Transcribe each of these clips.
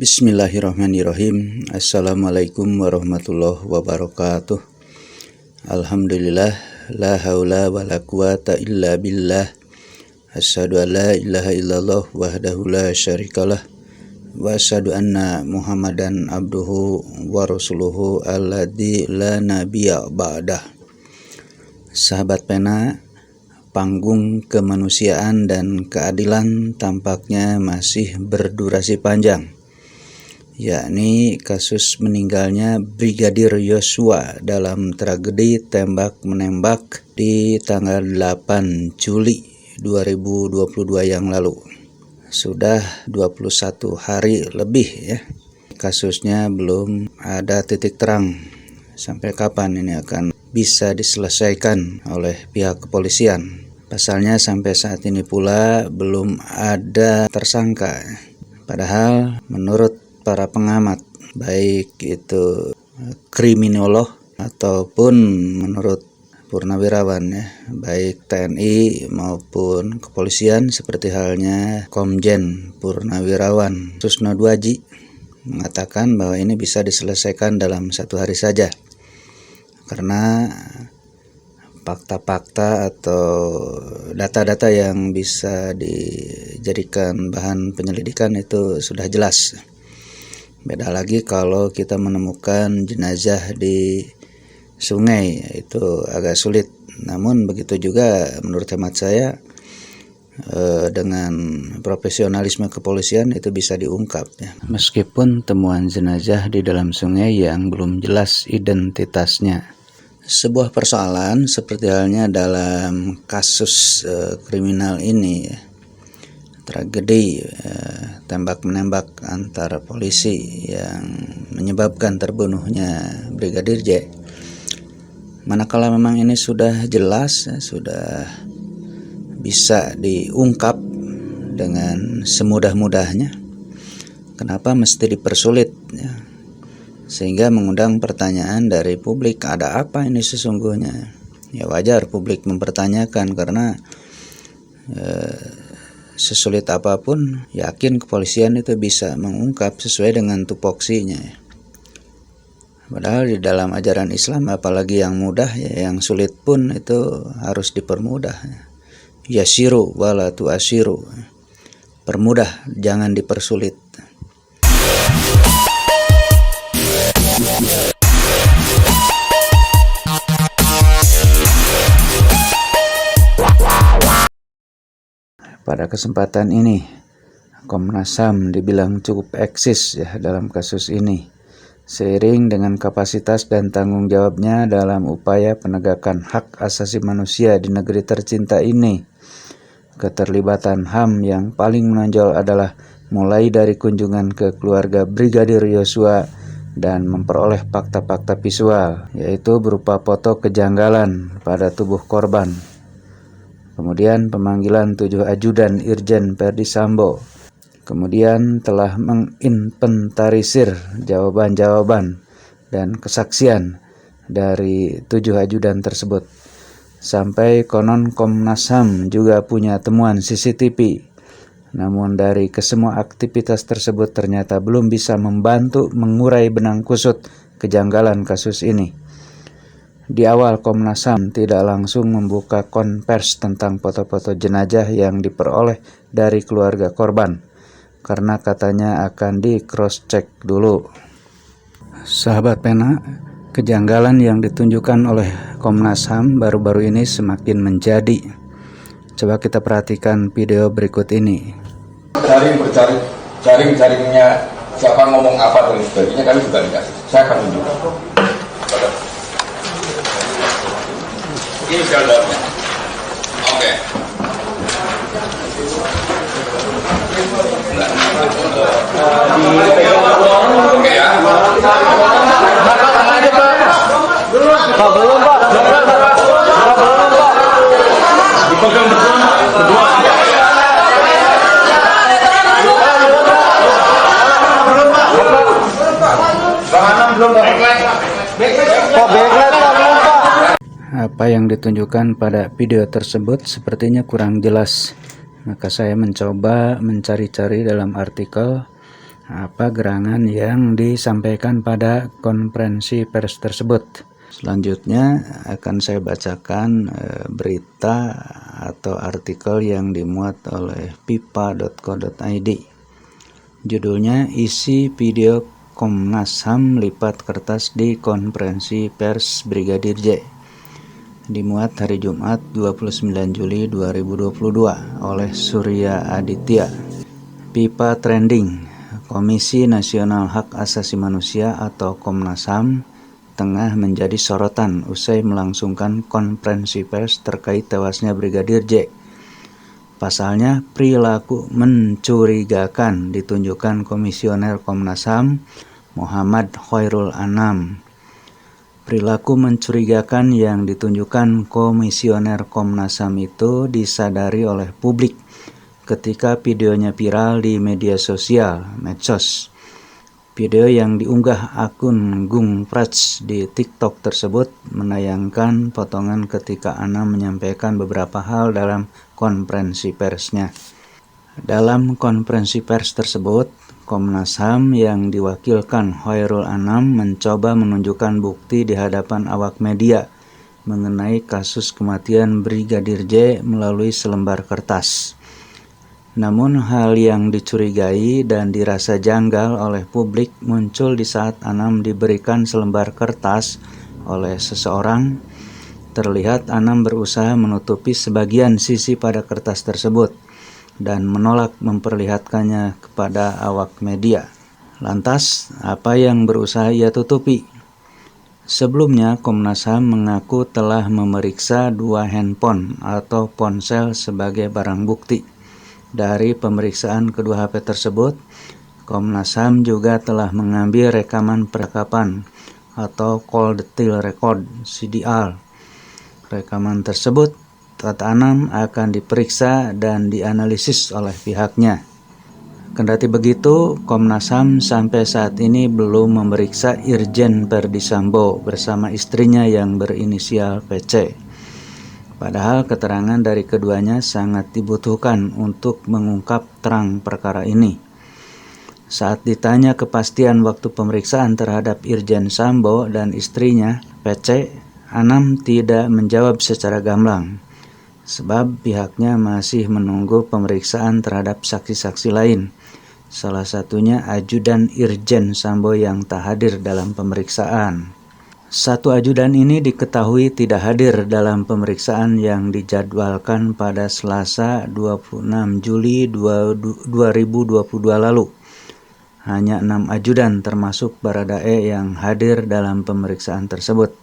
Bismillahirrahmanirrahim. Assalamualaikum warahmatullahi wabarakatuh. Alhamdulillah, la haula wa la quwata illa billah. Asyhadu an la ilaha illallah wahdahu la syarikalah wa asyhadu anna Muhammadan abduhu wa rasuluhu alladzi la nabiyya ba'dah. Sahabat pena, panggung kemanusiaan dan keadilan tampaknya masih berdurasi panjang, yakni kasus meninggalnya Brigadir Yosua dalam tragedi tembak-menembak di tanggal 8 Juli 2022 yang lalu. Sudah 21 hari lebih ya, kasusnya belum ada titik terang sampai kapan ini akan bisa diselesaikan oleh pihak kepolisian. Pasalnya sampai saat ini pula belum ada tersangka. Padahal menurut para pengamat, baik itu kriminolog ataupun menurut purnawirawan ya, baik TNI maupun kepolisian seperti halnya Komjen Purnawirawan Susno Duaji mengatakan bahwa ini bisa diselesaikan dalam 1 hari saja. Karena fakta-fakta atau data-data yang bisa dijadikan bahan penyelidikan itu sudah jelas. Beda lagi kalau kita menemukan jenazah di sungai, itu agak sulit. Namun begitu juga menurut hemat saya, dengan profesionalisme kepolisian itu bisa diungkap ya. Meskipun temuan jenazah di dalam sungai yang belum jelas identitasnya. Sebuah persoalan seperti halnya dalam kasus kriminal ini ya, tragedi tembak-menembak antara polisi yang menyebabkan terbunuhnya Brigadir J. Manakala memang ini sudah jelas, sudah bisa diungkap dengan semudah-mudahnya, kenapa mesti dipersulit ya? Sehingga mengundang pertanyaan dari publik, ada apa ini sesungguhnya? Ya wajar publik mempertanyakan karena sesulit apapun, yakin kepolisian itu bisa mengungkap sesuai dengan tupoksinya. Padahal di dalam ajaran Islam, apalagi yang mudah ya, yang sulit pun itu harus dipermudah. Yasiru wala tu'asiru. Permudah, jangan dipersulit. Pada kesempatan ini, Komnas HAM dibilang cukup eksis ya dalam kasus ini. Seiring dengan kapasitas dan tanggung jawabnya dalam upaya penegakan hak asasi manusia di negeri tercinta ini, keterlibatan HAM yang paling menonjol adalah mulai dari kunjungan ke keluarga Brigadir Yosua dan memperoleh fakta-fakta visual, yaitu berupa foto kejanggalan pada tubuh korban. Kemudian pemanggilan 7 ajudan Irjen Verdi Sambo. Kemudian telah menginventarisir jawaban-jawaban dan kesaksian dari 7 ajudan tersebut. Sampai konon Komnas HAM juga punya temuan CCTV. Namun dari kesemua aktivitas tersebut ternyata belum bisa membantu mengurai benang kusut kejanggalan kasus ini. Di awal Komnas HAM tidak langsung membuka konvers tentang foto-foto jenazah yang diperoleh dari keluarga korban, karena katanya akan di cross check dulu. Sahabat pena, kejanggalan yang ditunjukkan oleh Komnas HAM baru-baru ini semakin menjadi. Coba kita perhatikan video berikut ini. Jaring-jaringnya siapa ngomong apa dan sebagainya kami juga dikasih. Saya akan tunjukkan. Ini jawabannya. Oke. Oke ya. Belum Pak. Dipegang berdua. Apa yang ditunjukkan pada video tersebut sepertinya kurang jelas. Maka saya mencoba mencari-cari dalam artikel apa gerangan yang disampaikan pada konferensi pers tersebut. Selanjutnya akan saya bacakan berita atau artikel yang dimuat oleh pipa.co.id. Judulnya, isi video Komnas HAM lipat kertas di konferensi pers Brigadir J. Dimuat hari Jumat 29 Juli 2022 oleh Surya Aditya. Pipa Trending. Komisi Nasional Hak Asasi Manusia atau Komnas HAM tengah menjadi sorotan usai melangsungkan konferensi pers terkait tewasnya Brigadir J. Pasalnya, perilaku mencurigakan ditunjukkan Komisioner Komnas HAM Muhammad Khairul Anam. Perilaku mencurigakan yang ditunjukkan Komisioner Komnas HAM itu disadari oleh publik ketika videonya viral di media sosial, medsos. Video yang diunggah akun Gung Prats di TikTok tersebut menayangkan potongan ketika Anam menyampaikan beberapa hal dalam konferensi persnya. Dalam konferensi pers tersebut, Komnas HAM yang diwakilkan Khairul Anam mencoba menunjukkan bukti di hadapan awak media mengenai kasus kematian Brigadir J melalui selembar kertas. Namun hal yang dicurigai dan dirasa janggal oleh publik muncul di saat Anam diberikan selembar kertas oleh seseorang. Terlihat Anam berusaha menutupi sebagian sisi pada kertas tersebut dan menolak memperlihatkannya kepada awak media. Lantas, apa yang berusaha ia tutupi? Sebelumnya, Komnas HAM mengaku telah memeriksa 2 handphone atau ponsel sebagai barang bukti. Dari pemeriksaan kedua HP tersebut, Komnas HAM juga telah mengambil rekaman percakapan atau call detail record (CDR). Rekaman tersebut, kata Anam, akan diperiksa dan dianalisis oleh pihaknya. Kendati begitu, Komnas HAM sampai saat ini belum memeriksa Irjen Verdi Sambo bersama istrinya yang berinisial PC. Padahal keterangan dari keduanya sangat dibutuhkan untuk mengungkap terang perkara ini. Saat ditanya kepastian waktu pemeriksaan terhadap Irjen Sambo dan istrinya, PC, Anam tidak menjawab secara gamblang, sebab pihaknya masih menunggu pemeriksaan terhadap saksi-saksi lain, salah satunya ajudan Irjen Sambo yang tak hadir dalam pemeriksaan. Satu ajudan ini diketahui tidak hadir dalam pemeriksaan yang dijadwalkan pada Selasa 26 Juli 2022 lalu. Hanya 6 ajudan termasuk Baradae yang hadir dalam pemeriksaan tersebut.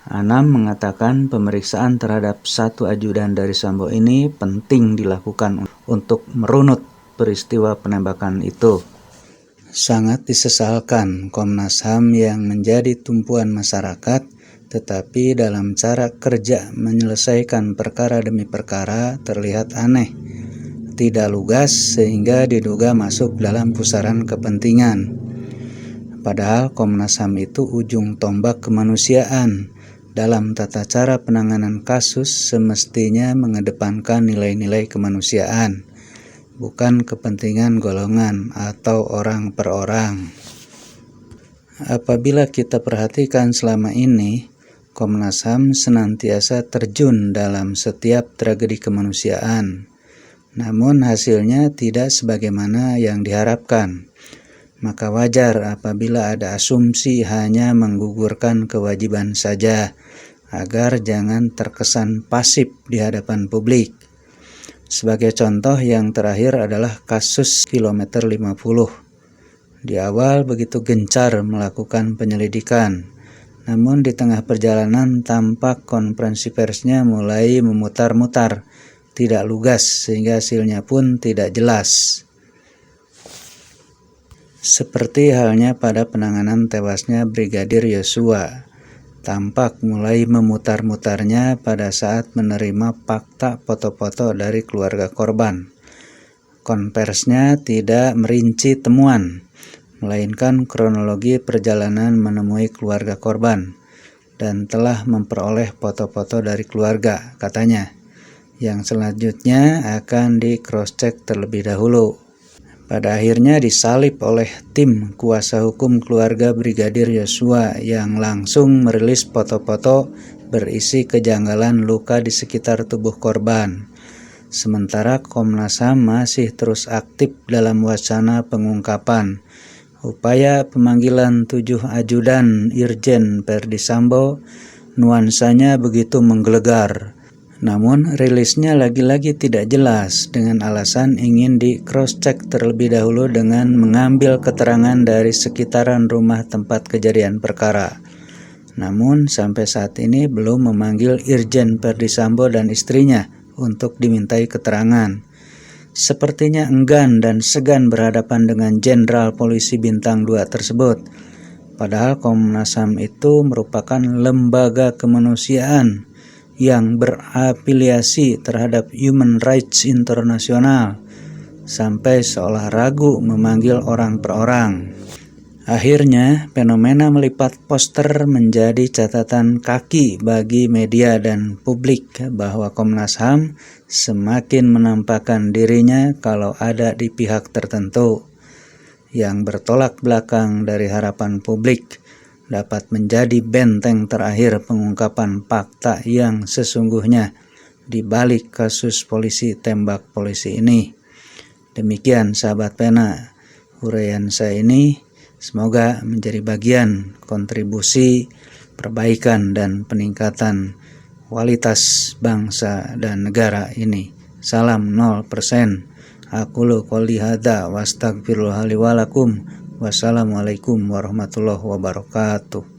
Anam mengatakan pemeriksaan terhadap 1 ajudan dari Sambo ini penting dilakukan untuk merunut peristiwa penembakan itu. Sangat disesalkan Komnas HAM yang menjadi tumpuan masyarakat, tetapi dalam cara kerja menyelesaikan perkara demi perkara terlihat aneh, tidak lugas sehingga diduga masuk dalam pusaran kepentingan. Padahal Komnas HAM itu ujung tombak kemanusiaan. Dalam tata cara penanganan kasus semestinya mengedepankan nilai-nilai kemanusiaan, bukan kepentingan golongan atau orang per orang. Apabila kita perhatikan selama ini, Komnas HAM senantiasa terjun dalam setiap tragedi kemanusiaan. Namun hasilnya tidak sebagaimana yang diharapkan. Maka wajar apabila ada asumsi hanya menggugurkan kewajiban saja, agar jangan terkesan pasif di hadapan publik. Sebagai contoh yang terakhir adalah kasus kilometer 50. Di awal begitu gencar melakukan penyelidikan, namun di tengah perjalanan tampak konferensi persnya mulai memutar-mutar, tidak lugas sehingga hasilnya pun tidak jelas. Seperti halnya pada penanganan tewasnya Brigadir Yosua, tampak mulai memutar-mutarnya pada saat menerima fakta foto-foto dari keluarga korban. Konferensinya tidak merinci temuan, melainkan kronologi perjalanan menemui keluarga korban, dan telah memperoleh foto-foto dari keluarga, katanya, yang selanjutnya akan di cross-check terlebih dahulu. pada akhirnya disalib oleh tim kuasa hukum keluarga Brigadir Yosua yang langsung merilis foto-foto berisi kejanggalan luka di sekitar tubuh korban. Sementara Komnas HAM masih terus aktif dalam wacana pengungkapan. Upaya pemanggilan 7 ajudan Irjen Verdi Sambo nuansanya begitu menggelegar. Namun rilisnya lagi-lagi tidak jelas dengan alasan ingin di cross-check terlebih dahulu dengan mengambil keterangan dari sekitaran rumah tempat kejadian perkara. Namun sampai saat ini belum memanggil Irjen Verdi Sambo dan istrinya untuk dimintai keterangan. Sepertinya enggan dan segan berhadapan dengan Jenderal Polisi Bintang 2 tersebut. Padahal Komnas HAM itu merupakan lembaga kemanusiaan yang berafiliasi terhadap Human Rights International, sampai seolah ragu memanggil orang per orang. Akhirnya, fenomena melipat poster menjadi catatan kaki bagi media dan publik bahwa Komnas HAM semakin menampakkan dirinya kalau ada di pihak tertentu yang bertolak belakang dari harapan publik dapat menjadi benteng terakhir pengungkapan fakta yang sesungguhnya di balik kasus polisi tembak polisi ini. Demikian sahabat pena, uraian saya ini semoga menjadi bagian kontribusi perbaikan dan peningkatan kualitas bangsa dan negara ini. Salam 0%. Aqulu qouli hadza wa astaghfirullaha li wa lakum. Wassalamualaikum warahmatullahi wabarakatuh.